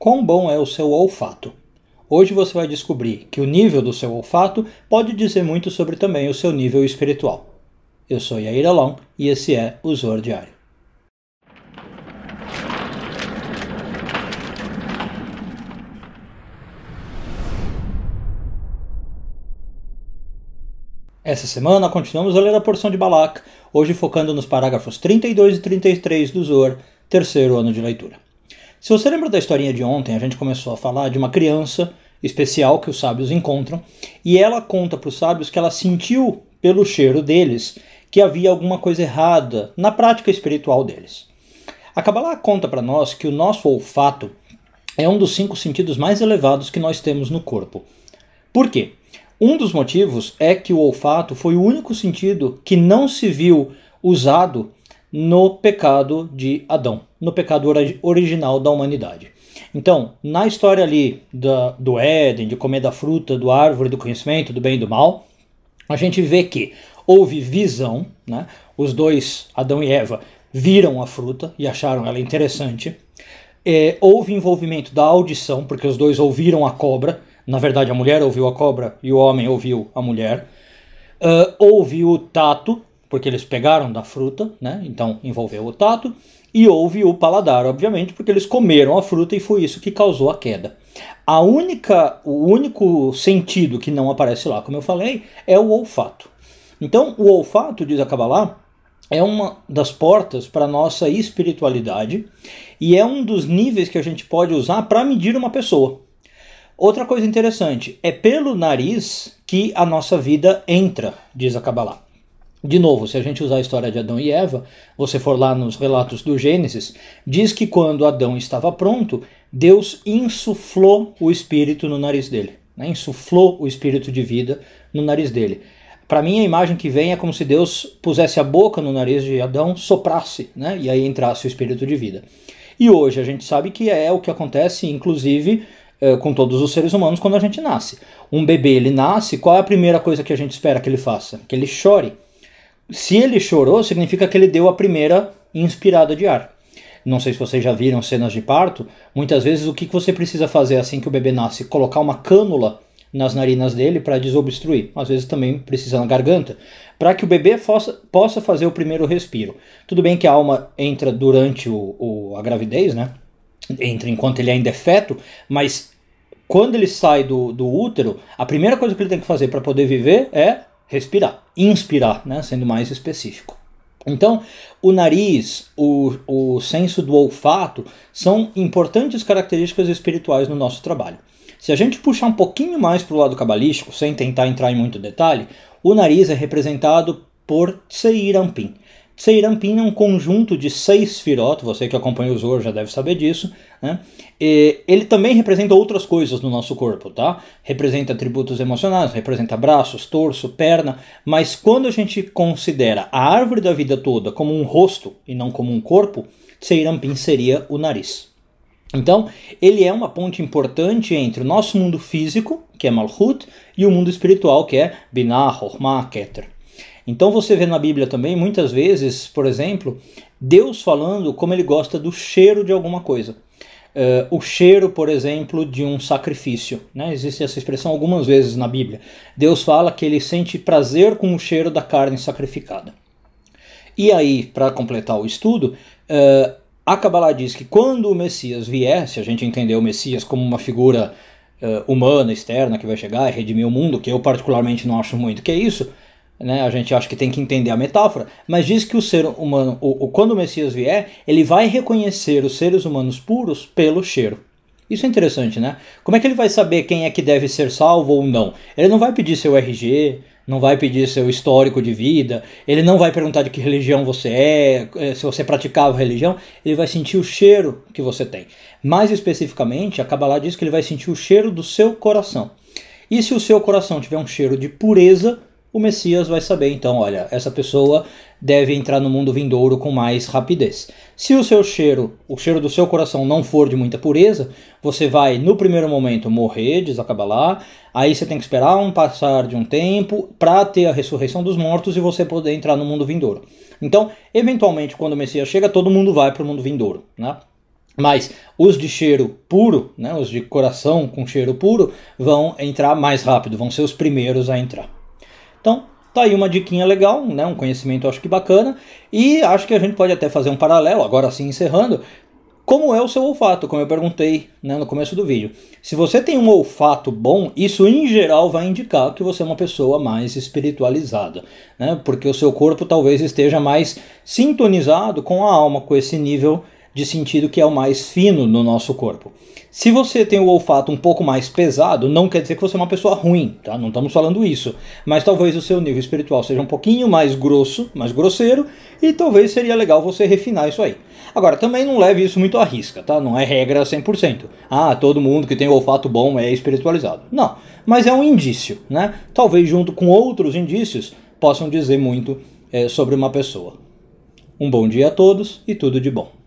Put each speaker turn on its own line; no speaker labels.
Quão bom é o seu olfato? Hoje você vai descobrir que o nível do seu olfato pode dizer muito sobre também o seu nível espiritual. Eu sou Yair Alon e esse é o Zohar Diário. Essa semana continuamos a ler a porção de Balak, hoje focando nos parágrafos 32 e 33 do Zohar, terceiro ano de leitura. Se você lembra da historinha de ontem, a gente começou a falar de uma criança especial que os sábios encontram, e ela conta para os sábios que ela sentiu pelo cheiro deles que havia alguma coisa errada na prática espiritual deles. A Kabbalah conta para nós que o nosso olfato é um dos 5 sentidos mais elevados que nós temos no corpo. Por quê? Um dos motivos é que o olfato foi o único sentido que não se viu usado no pecado de Adão, no pecado original da humanidade. Então, na história ali do Éden, de comer da fruta, do árvore, do conhecimento, do bem e do mal, a gente vê que houve visão, né? Os dois, Adão e Eva, viram a fruta e acharam ela interessante. Houve envolvimento da audição, porque os dois ouviram a cobra. Na verdade, a mulher ouviu a cobra e o homem ouviu a mulher. Houve o tato, porque eles pegaram da fruta, né? Então envolveu o tato. E houve o paladar, obviamente, porque eles comeram a fruta e foi isso que causou a queda. O único sentido que não aparece lá, como eu falei, é o olfato. Então, o olfato, diz a Kabbalah, é uma das portas para a nossa espiritualidade e é um dos níveis que a gente pode usar para medir uma pessoa. Outra coisa interessante, é pelo nariz que a nossa vida entra, diz a Kabbalah. De novo, se a gente usar a história de Adão e Eva, você for lá nos relatos do Gênesis, diz que quando Adão estava pronto, Deus insuflou o espírito no nariz dele, né? Insuflou o espírito de vida no nariz dele. Para mim, a imagem que vem é como se Deus pusesse a boca no nariz de Adão, soprasse, né? E aí entrasse o espírito de vida. E hoje a gente sabe que é o que acontece, inclusive, com todos os seres humanos quando a gente nasce. Um bebê, ele nasce, qual é a primeira coisa que a gente espera que ele faça? Que ele chore. Se ele chorou, significa que ele deu a primeira inspirada de ar. Não sei se vocês já viram cenas de parto. Muitas vezes o que você precisa fazer assim que o bebê nasce? Colocar uma cânula nas narinas dele para desobstruir. Às vezes também precisa na garganta. Para que o bebê possa fazer o primeiro respiro. Tudo bem que a alma entra durante a gravidez, né? Entra enquanto ele ainda é feto, mas quando ele sai do útero, a primeira coisa que ele tem que fazer para poder viver é respirar, inspirar, né, sendo mais específico. Então, o nariz, o senso do olfato são importantes características espirituais no nosso trabalho. Se a gente puxar um pouquinho mais para o lado cabalístico, sem tentar entrar em muito detalhe, o nariz é representado por Tseir Anpin. Tseir Anpin é um conjunto de 6 sfirot, você que acompanha o Zohar já deve saber disso, né? Ele também representa outras coisas no nosso corpo, tá? Representa atributos emocionais, representa braços, torso, perna, mas quando a gente considera a árvore da vida toda como um rosto e não como um corpo, Tseir Anpin seria o nariz. Então, ele é uma ponte importante entre o nosso mundo físico, que é Malchut, e o mundo espiritual, que é Binah, Chokhmah, Keter. Então você vê na Bíblia também, muitas vezes, por exemplo, Deus falando como ele gosta do cheiro de alguma coisa. O cheiro, por exemplo, de um sacrifício, né? Existe essa expressão algumas vezes na Bíblia. Deus fala que ele sente prazer com o cheiro da carne sacrificada. E aí, para completar o estudo, a Kabbalah diz que quando o Messias vier, se a gente entender o Messias como uma figura humana, externa, que vai chegar e redimir o mundo, que eu particularmente não acho muito que é isso, né? A gente acha que tem que entender a metáfora, mas diz que o ser humano, quando o Messias vier, ele vai reconhecer os seres humanos puros pelo cheiro. Isso é interessante, né? Como é que ele vai saber quem é que deve ser salvo ou não? Ele não vai pedir seu RG, não vai pedir seu histórico de vida, ele não vai perguntar de que religião você é, se você praticava religião, ele vai sentir o cheiro que você tem. Mais especificamente, a Kabbalah diz que ele vai sentir o cheiro do seu coração. E se o seu coração tiver um cheiro de pureza, o Messias vai saber, então, olha, essa pessoa deve entrar no mundo vindouro com mais rapidez. Se o cheiro do seu coração não for de muita pureza, você vai, no primeiro momento, morrer, diz a Kabbalah, aí você tem que esperar passar de um tempo para ter a ressurreição dos mortos e você poder entrar no mundo vindouro. Então, eventualmente, quando o Messias chega, todo mundo vai para o mundo vindouro, né? Mas os de cheiro puro, né, os de coração com cheiro puro, vão entrar mais rápido, vão ser os primeiros a entrar. Então, tá aí uma diquinha legal, né, um conhecimento acho que bacana, e acho que a gente pode até fazer um paralelo, agora sim encerrando, como é o seu olfato, como eu perguntei, né, no começo do vídeo. Se você tem um olfato bom, isso em geral vai indicar que você é uma pessoa mais espiritualizada, né, porque o seu corpo talvez esteja mais sintonizado com a alma, com esse nível de sentido que é o mais fino no nosso corpo. Se você tem o olfato um pouco mais pesado, não quer dizer que você é uma pessoa ruim, tá? Não estamos falando isso. Mas talvez o seu nível espiritual seja um pouquinho mais grosso, mais grosseiro, e talvez seria legal você refinar isso aí. Agora, também não leve isso muito à risca, tá? Não é regra 100%. Ah, todo mundo que tem olfato bom é espiritualizado. Não, mas é um indício, né? Talvez junto com outros indícios possam dizer muito sobre uma pessoa. Um bom dia a todos e tudo de bom.